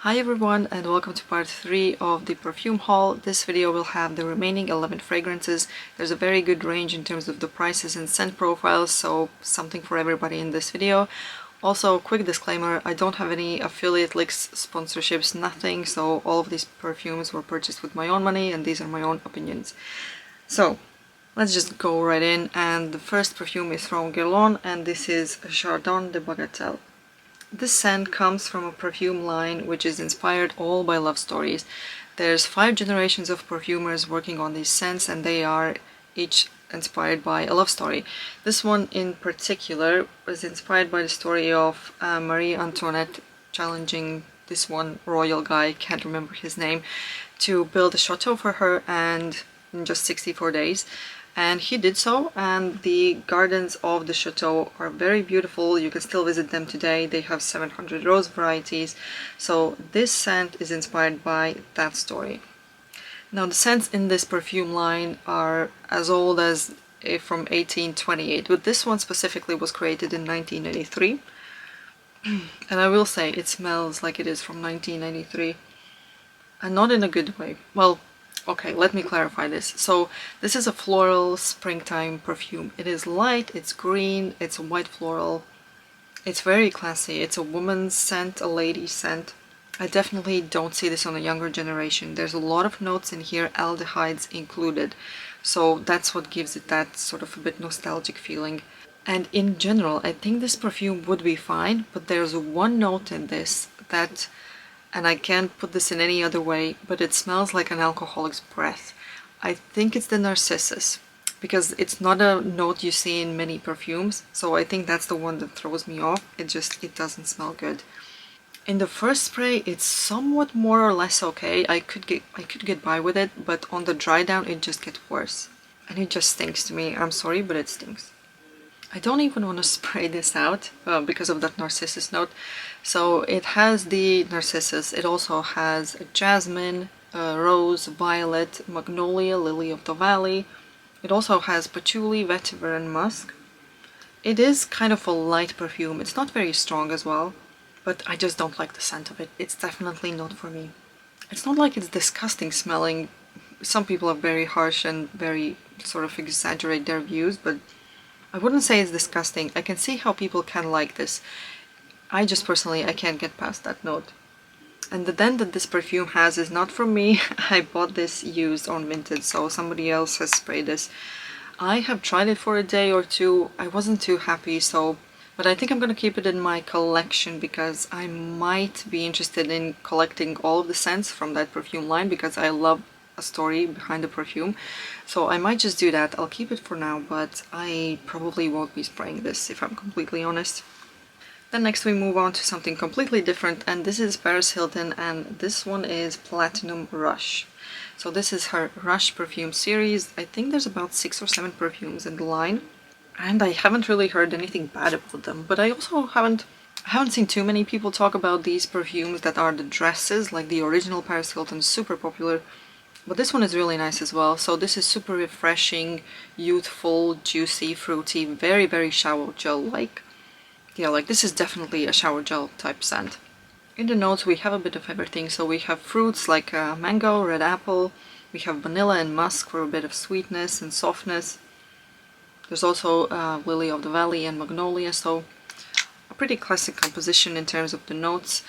Hi everyone and welcome to part 3 of the perfume haul. This video will have the remaining 11 fragrances. There's a very good range in terms of the prices and scent profiles, so something for everybody in this video. Also, quick disclaimer, I don't have any affiliate links, sponsorships, nothing, so all of these perfumes were purchased with my own money and these are my own opinions. So, let's just go right in, and the first perfume is from Gillon and this is Jardins de Bagatelle. This scent comes from a perfume line which is inspired all by love stories. There's 5 generations of perfumers working on these scents and they are each inspired by a love story. This one in particular was inspired by the story of Marie Antoinette challenging this one royal guy, can't remember his name, to build a chateau for her and in just 64 days. And he did so, and the gardens of the chateau are very beautiful. You can still visit them today. They have 700 rose varieties. So this scent is inspired by that story. Now the scents in this perfume line are as old as from 1828, but this one specifically was created in 1993. And I will say it smells like it is from 1993, and not in a good way. Well, okay, let me clarify this. So this is a floral springtime perfume. It is light, it's green, it's a white floral. It's very classy. It's a woman's scent, a lady's scent. I definitely don't see this on the younger generation. There's a lot of notes in here, aldehydes included. So that's what gives it that sort of a bit nostalgic feeling. And in general, I think this perfume would be fine, but there's one note in this that, and I can't put this in any other way, but it smells like an alcoholic's breath. I think it's the narcissus, because it's not a note you see in many perfumes, so I think that's the one that throws me off. It doesn't smell good. In the first spray, it's somewhat more or less okay. I could get by with it, but on the dry down, it just gets worse. And it just stinks to me. I'm sorry, but it stinks. I don't even want to spray this out because of that narcissus note. So it has the narcissus, it also has jasmine, rose, violet, magnolia, lily of the valley. It also has patchouli, vetiver and musk. It is kind of a light perfume. It's not very strong as well, but I just don't like the scent of it. It's definitely not for me. It's not like it's disgusting smelling. Some people are very harsh and very sort of exaggerate their views, but I wouldn't say it's disgusting. I can see how people can like this. I just personally, I can't get past that note. And the dent that this perfume has is not from me. I bought this used on Vinted, so somebody else has sprayed this. I have tried it for a day or two. I wasn't too happy, but I think I'm gonna keep it in my collection because I might be interested in collecting all of the scents from that perfume line because I love a story behind the perfume. So I might just do that. I'll keep it for now, but I probably won't be spraying this if I'm completely honest. Then next we move on to something completely different, and this is Paris Hilton, and this one is Platinum Rush. So this is her Rush perfume series. I think there's about 6 or 7 perfumes in the line, and I haven't really heard anything bad about them, but I also haven't seen too many people talk about these perfumes that are the dresses, like the original Paris Hilton, super popular. But this one is really nice as well. So this is super refreshing, youthful, juicy, fruity, very, very shower gel-like. Yeah, like this is definitely a shower gel type scent. In the notes we have a bit of everything. So we have fruits like mango, red apple. We have vanilla and musk for a bit of sweetness and softness. There's also lily of the valley and magnolia. So a pretty classic composition in terms of the notes.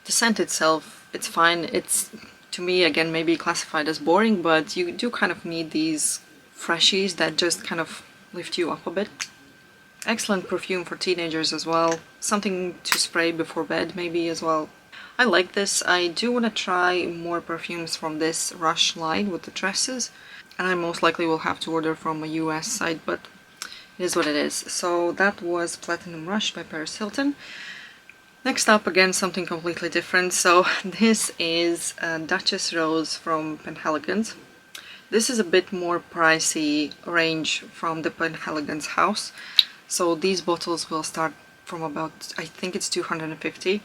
The scent itself, it's fine. It's, to me, again, maybe classified as boring, but you do kind of need these freshies that just kind of lift you up a bit. Excellent perfume for teenagers as well. Something to spray before bed maybe as well. I like this. I do want to try more perfumes from this Rush line with the dresses, and I most likely will have to order from a US site, but it is what it is. So that was Platinum Rush by Paris Hilton. Next up, again, something completely different. So this is Duchess Rose from Penhaligon's. This is a bit more pricey range from the Penhaligon's house. So these bottles will start from about, I think it's 250,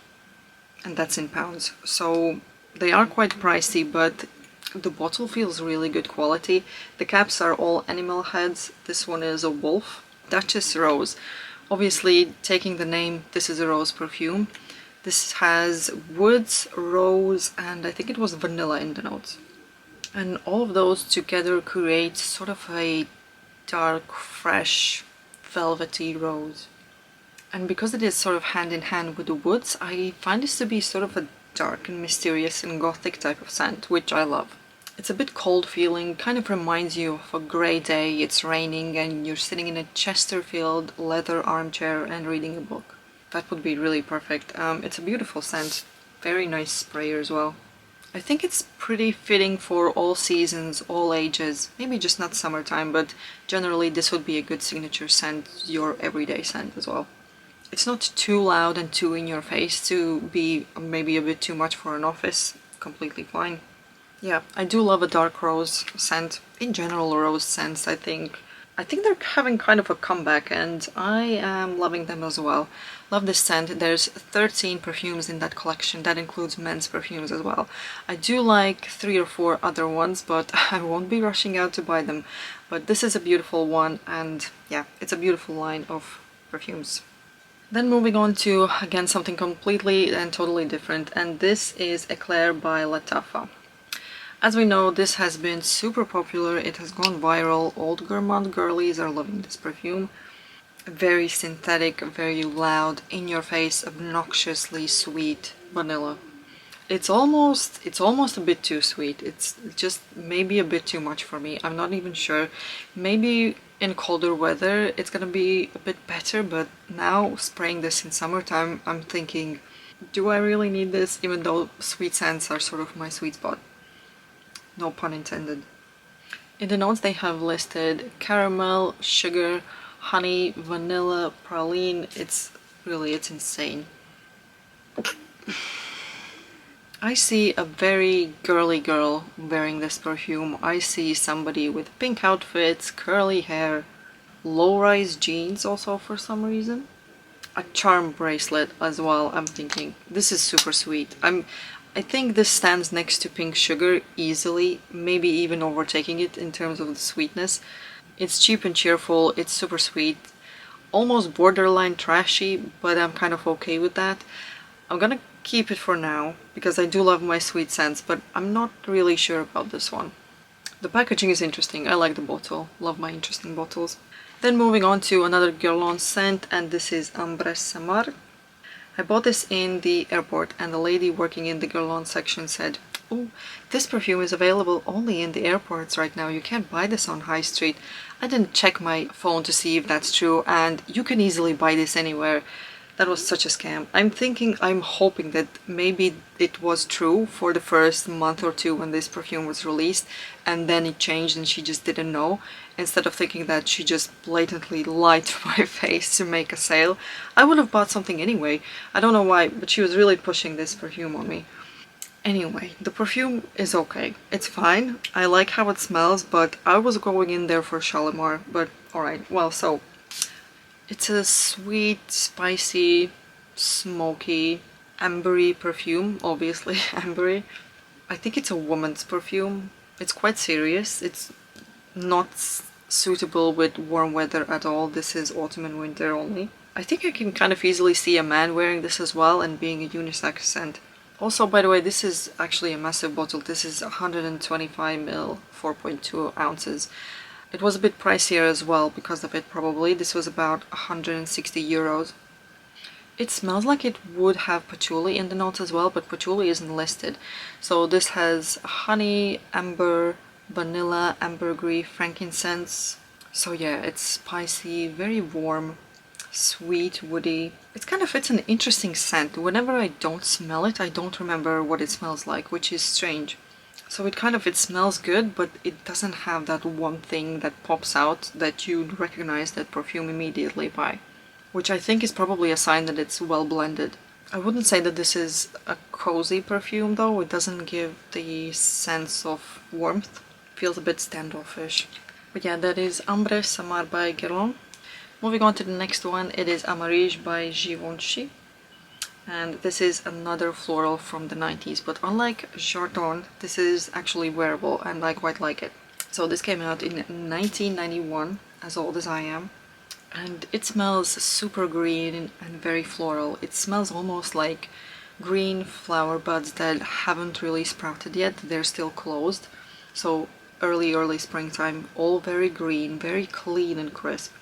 and that's in pounds. So they are quite pricey, but the bottle feels really good quality. The caps are all animal heads. This one is a wolf. Duchess Rose. Obviously, taking the name, this is a rose perfume. This has woods, rose, and I think it was vanilla in the notes. And all of those together create sort of a dark, fresh, velvety rose. And because it is sort of hand in hand with the woods, I find this to be sort of a dark and mysterious and gothic type of scent, which I love. It's a bit cold feeling, kind of reminds you of a grey day, it's raining and you're sitting in a Chesterfield leather armchair and reading a book. That would be really perfect. It's a beautiful scent, very nice sprayer as well. I think it's pretty fitting for all seasons, all ages, maybe just not summertime, but generally this would be a good signature scent, your everyday scent as well. It's not too loud and too in your face to be maybe a bit too much for an office, completely fine. Yeah, I do love a dark rose scent. In general, rose scents, I think they're having kind of a comeback and I am loving them as well. Love this scent. There's 13 perfumes in that collection. That includes men's perfumes as well. I do like 3 or 4 other ones, but I won't be rushing out to buy them. But this is a beautiful one and yeah, it's a beautiful line of perfumes. Then moving on to, again, something completely and totally different, and this is Eclaire by Lattafa. As we know, this has been super popular, it has gone viral, old gourmand girlies are loving this perfume. Very synthetic, very loud, in your face, obnoxiously sweet vanilla. It's almost a bit too sweet, it's just maybe a bit too much for me, I'm not even sure. Maybe in colder weather it's gonna be a bit better, but now spraying this in summertime, I'm thinking, do I really need this, even though sweet scents are sort of my sweet spot? No pun intended. In the notes they have listed caramel, sugar, honey, vanilla, praline. It's insane. I see a very girly girl wearing this perfume. I see somebody with pink outfits, curly hair, low-rise jeans also for some reason. A charm bracelet as well. I'm thinking this is super sweet. I think this stands next to Pink Sugar easily, maybe even overtaking it in terms of the sweetness. It's cheap and cheerful, it's super sweet, almost borderline trashy, but I'm kind of okay with that. I'm gonna keep it for now, because I do love my sweet scents, but I'm not really sure about this one. The packaging is interesting, I like the bottle, love my interesting bottles. Then moving on to another Guerlain scent, and this is Ambre Samar. I bought this in the airport and the lady working in the Guerlain section said, "Oh, this perfume is available only in the airports right now, you can't buy this on high street." I didn't check my phone to see if that's true, and you can easily buy this anywhere. That was such a scam. I'm hoping that maybe it was true for the first month or two when this perfume was released, and then it changed and she just didn't know, instead of thinking that she just blatantly lied to my face to make a sale. I would have bought something anyway. I don't know why, but she was really pushing this perfume on me. Anyway, the perfume is okay. It's fine. I like how it smells, but I was going in there for Shalimar, but alright. Well, so it's a sweet, spicy, smoky, ambery perfume, obviously ambery. I think it's a woman's perfume. It's quite serious. It's not suitable with warm weather at all. This is autumn and winter only. I think I can kind of easily see a man wearing this as well and being a unisex scent. Also, by the way, this is actually a massive bottle. This is 125 ml, 4.2 ounces. It was a bit pricier as well because of it, probably. This was about 160 euros. It smells like it would have patchouli in the notes as well, but patchouli isn't listed. So this has honey, amber, vanilla, ambergris, frankincense. So yeah, it's spicy, very warm, sweet, woody. It's an interesting scent. Whenever I don't smell it, I don't remember what it smells like, which is strange. So it smells good, but it doesn't have that one thing that pops out that you'd recognize that perfume immediately by. Which I think is probably a sign that it's well blended. I wouldn't say that this is a cozy perfume though. It doesn't give the sense of warmth. It feels a bit standoffish. But yeah, that is Ambre Samar by Guerlain. Moving on to the next one, it is Amarige by Givenchy. And this is another floral from the 90s, but unlike Jardin, this is actually wearable and I quite like it. So this came out in 1991, as old as I am, and it smells super green and very floral. It smells almost like green flower buds that haven't really sprouted yet. They're still closed. So early springtime, all very green, very clean and crisp.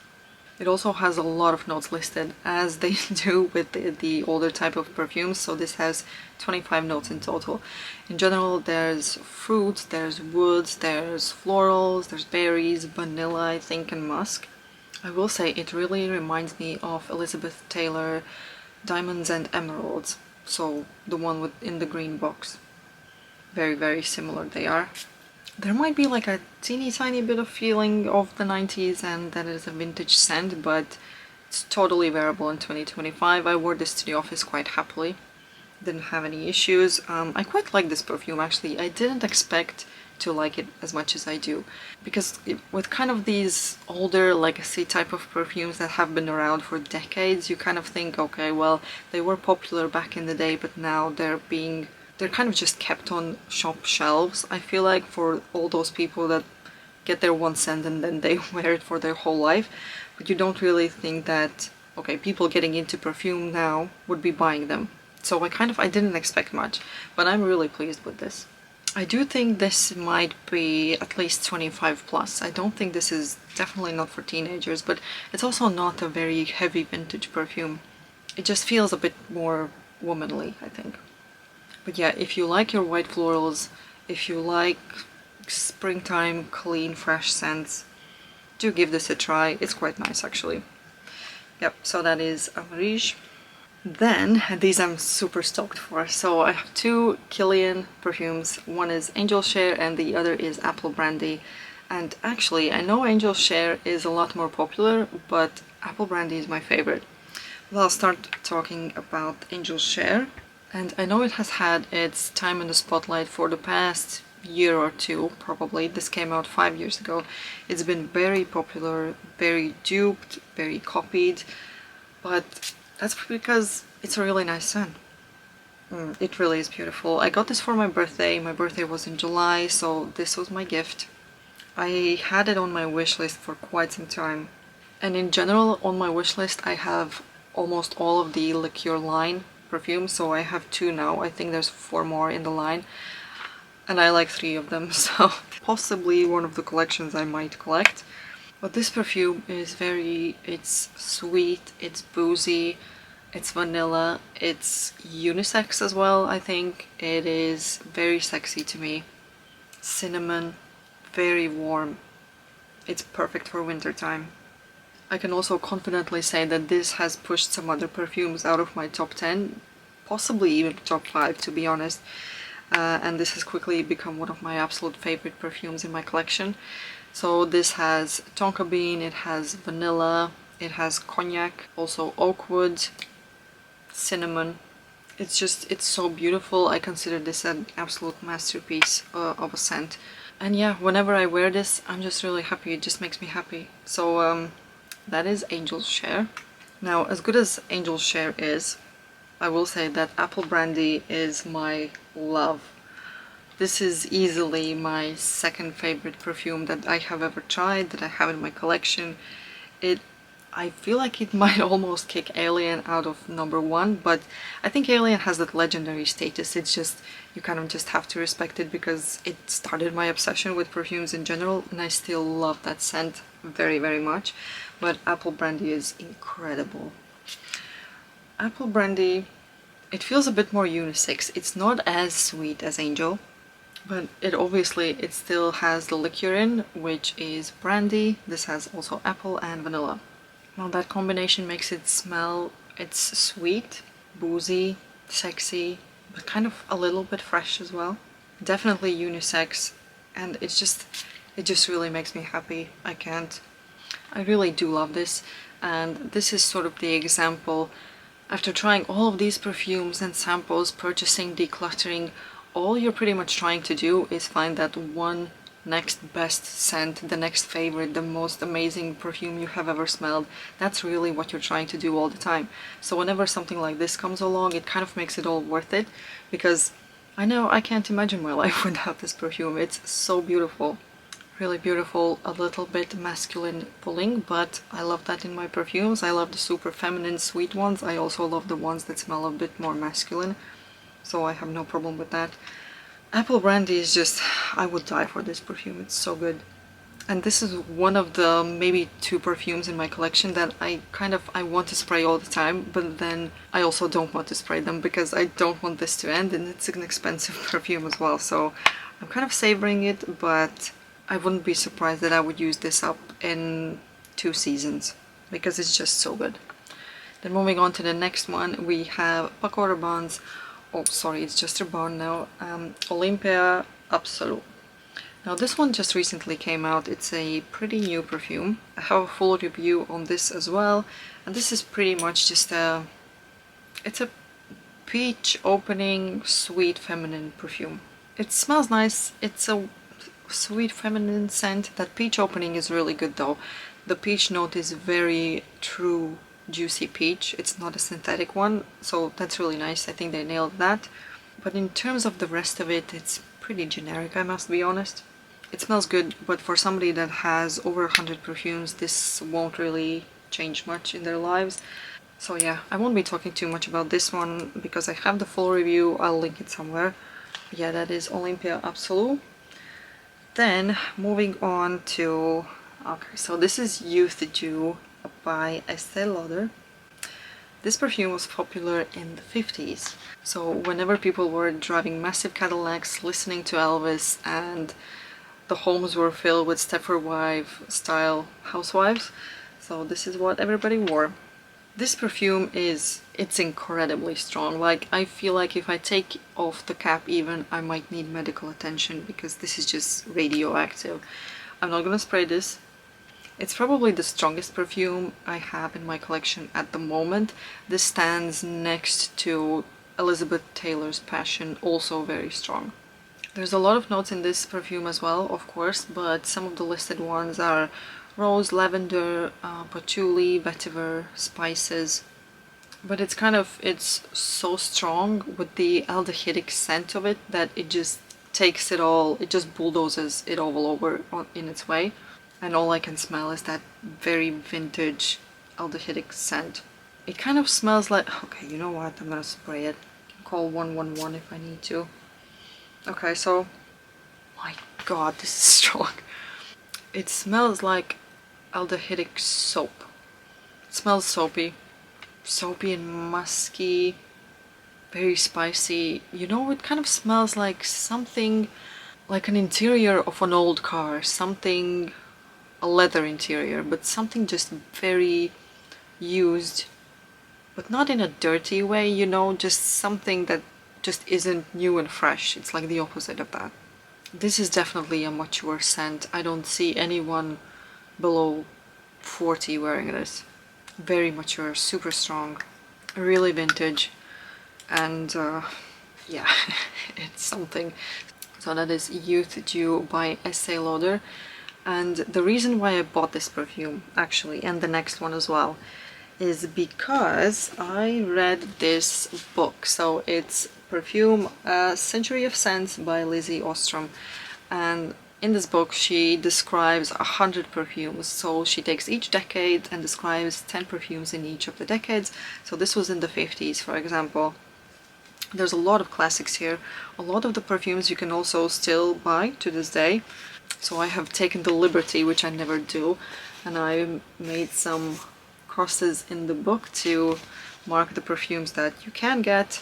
It also has a lot of notes listed, as they do with the older type of perfumes, so this has 25 notes in total. In general, there's fruits, there's woods, there's florals, there's berries, vanilla, I think, and musk. I will say it really reminds me of Elizabeth Taylor Diamonds and Emeralds, so the one in the green box. Very similar they are. There might be like a teeny tiny bit of feeling of the 90s and that it is a vintage scent, but it's totally wearable in 2025. I wore this to the office quite happily. Didn't have any issues. I quite like this perfume actually. I didn't expect to like it as much as I do, because with kind of these older legacy type of perfumes that have been around for decades, you kind of think, okay, well, they were popular back in the day, but now they're kind of just kept on shop shelves, I feel like, for all those people that get their one scent and then they wear it for their whole life. But you don't really think that, okay, people getting into perfume now would be buying them. So I didn't expect much, but I'm really pleased with this. I do think this might be at least 25 plus. I don't think this is definitely not for teenagers, but it's also not a very heavy vintage perfume. It just feels a bit more womanly, I think. But yeah, if you like your white florals, if you like springtime, clean, fresh scents, do give this a try. It's quite nice actually. Yep, so that is Amarige. Then, these I'm super stoked for. So I have two Killian perfumes. One is Angel Share and the other is Apple Brandy. And actually, I know Angel Share is a lot more popular, but Apple Brandy is my favorite. Well, I'll start talking about Angel Share. And I know it has had its time in the spotlight for the past year or two, probably. This came out 5 years ago. It's been very popular, very duped, very copied, but that's because it's a really nice scent. It really is beautiful. I got this for my birthday. My birthday was in July, so this was my gift. I had it on my wish list for quite some time. And in general, on my wish list, I have almost all of the Liqueur line perfume, so I have 2 now. I think there's 4 more in the line, and I like 3 of them, so possibly one of the collections I might collect. But this perfume is it's sweet, it's boozy, it's vanilla, it's unisex as well. I think it is very sexy to me. Cinnamon, very warm. It's perfect for winter time. I can also confidently say that this has pushed some other perfumes out of my top 10, possibly even top 5 to be honest, and this has quickly become one of my absolute favorite perfumes in my collection. So this has tonka bean, it has vanilla, it has cognac, also oak wood, cinnamon. It's so beautiful. I consider this an absolute masterpiece of a scent. And yeah, whenever I wear this, I'm just really happy. It just makes me happy. So that is Angel Share. Now, as good as Angel Share is, I will say that Apple Brandy is my love. This is easily my second favorite perfume that I have ever tried, that I have in my collection. I feel like it might almost kick Alien out of number 1, but I think Alien has that legendary status. It's just, you kind of just have to respect it because it started my obsession with perfumes in general, and I still love that scent very much. But Apple Brandy is incredible. Apple Brandy, it feels a bit more unisex. It's not as sweet as Angel, but it still has the liqueur in, which is brandy. This has also apple and vanilla. Now that combination makes it smell, it's sweet, boozy, sexy, but kind of a little bit fresh as well. Definitely unisex, and it just really makes me happy. I really do love this, and this is sort of the example. After trying all of these perfumes and samples, purchasing, decluttering, all you're pretty much trying to do is find that one next best scent, the next favorite, the most amazing perfume you have ever smelled. That's really what you're trying to do all the time. So whenever something like this comes along, it kind of makes it all worth it, because I know I can't imagine my life without this perfume. It's so beautiful. Really beautiful, a little bit masculine pulling, but I love that in my perfumes. I love the super feminine sweet ones. I also love the ones that smell a bit more masculine. so I have no problem with that. Apple Brandy is just, I would die for this perfume, it's so good. And this is one of the maybe 2 perfumes in my collection that I want to spray all the time, but then I also don't want to spray them because I don't want this to end, and it's an expensive perfume as well, so I'm kind of savoring it, but I wouldn't be surprised that I would use this up in 2 seasons because it's just so good. Then moving on to the next one, we have Paco Rabanne's, oh sorry, it's just Rabanne now, Olympea Absolu. Now this one just recently came out, it's a pretty new perfume. I have a full review on this as well, and this is pretty much just it's a peach opening sweet feminine perfume. It smells nice, it's a sweet feminine scent. That peach opening is really good though. The peach note is very true juicy peach, it's not a synthetic one, so that's really nice. I think they nailed that. But in terms of the rest of it, it's pretty generic, I must be honest. It smells good, but for somebody that has over 100 perfumes, this won't really change much in their lives. So yeah, I won't be talking too much about this one because I have the full review, I'll link it somewhere. Yeah, that is Olympia Absolu. Then moving on to, okay, so this is Youth Dew by Estée Lauder. This perfume was popular in the 50s. So whenever people were driving massive Cadillacs, listening to Elvis, and the homes were filled with Stepford wife style housewives, so this is what everybody wore. This perfume it's incredibly strong. Like, I feel like if I take off the cap even, I might need medical attention because this is just radioactive. I'm not gonna spray this. It's probably the strongest perfume I have in my collection at the moment. This stands next to Elizabeth Taylor's Passion, also very strong. There's a lot of notes in this perfume as well, of course, but some of the listed ones are rose, lavender, patchouli, vetiver, spices. But it's so strong with the aldehydic scent of it that it just takes it all, it just bulldozes it all over in its way. And all I can smell is that very vintage aldehydic scent. It kind of smells like, okay, you know what, I'm gonna spray it. I can call 111 if I need to. Okay, so, my god, this is strong. It smells like aldehydic soap. It smells soapy. Soapy and musky. Very spicy. You know, it kind of smells like something, like an interior of an old car. Something, a leather interior, but something just very used. But not in a dirty way, you know, just something that just isn't new and fresh. It's like the opposite of that. This is definitely a mature scent. I don't see anyone below 40 wearing this. Very mature, super strong, really vintage, and yeah, it's something. So that is Youth Dew by Estée Lauder. And the reason why I bought this perfume, actually, and the next one as well, is because I read this book. So it's Perfume, A Century of Scents by Lizzie Ostrom, and in this book she describes 100 perfumes. So she takes each decade and describes 10 perfumes in each of the decades. So this was in the 50s, for example. There's a lot of classics here. A lot of the perfumes you can also still buy to this day. So I have taken the liberty, which I never do, and I made some crosses in the book to mark the perfumes that you can get,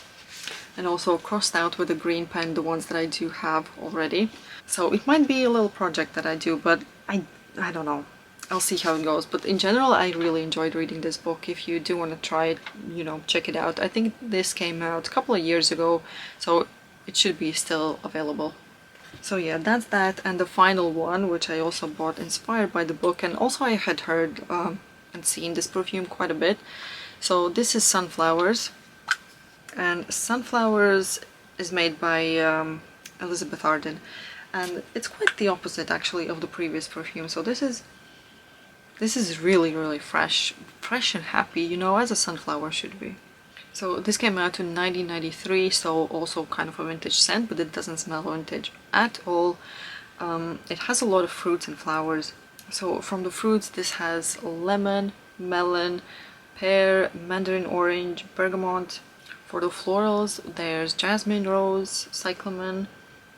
and also crossed out with a green pen the ones that I do have already. So it might be a little project that I do, but I don't know. I'll see how it goes. But in general, I really enjoyed reading this book. If you do want to try it, you know, check it out. I think this came out a couple of years ago, so it should be still available. So yeah, that's that. And the final one, which I also bought inspired by the book, and also I had heard and seen this perfume quite a bit. So this is Sunflowers, and Sunflowers is made by Elizabeth Arden, and it's quite the opposite actually of the previous perfume. So this is really fresh and happy, you know, as a sunflower should be. So this came out in 1993, so also kind of a vintage scent, but it doesn't smell vintage at all. It has a lot of fruits and flowers. So from the fruits, this has lemon, melon, pear, mandarin orange, bergamot. For the florals, there's jasmine, rose, cyclamen,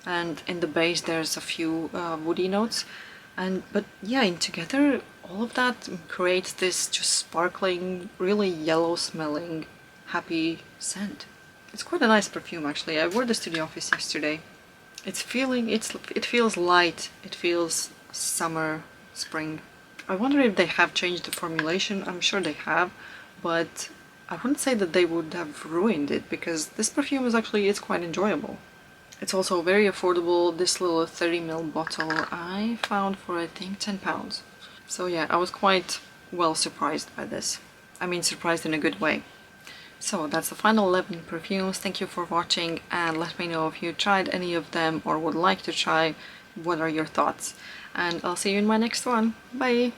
and in the base there's a few woody notes. But yeah, in together, all of that creates this just sparkling, really yellow smelling, happy scent. It's quite a nice perfume actually. I wore this to the office yesterday. It feels light, it feels summer, spring. I wonder if they have changed the formulation. I'm sure they have, but I wouldn't say that they would have ruined it, because this perfume is actually, it's quite enjoyable. It's also very affordable. This little 30ml bottle I found for I think £10. So yeah, I was quite well surprised by this. I mean, surprised in a good way. So that's the final 11 perfumes. Thank you for watching, and let me know if you tried any of them or would like to try. What are your thoughts? And I'll see you in my next one. Bye!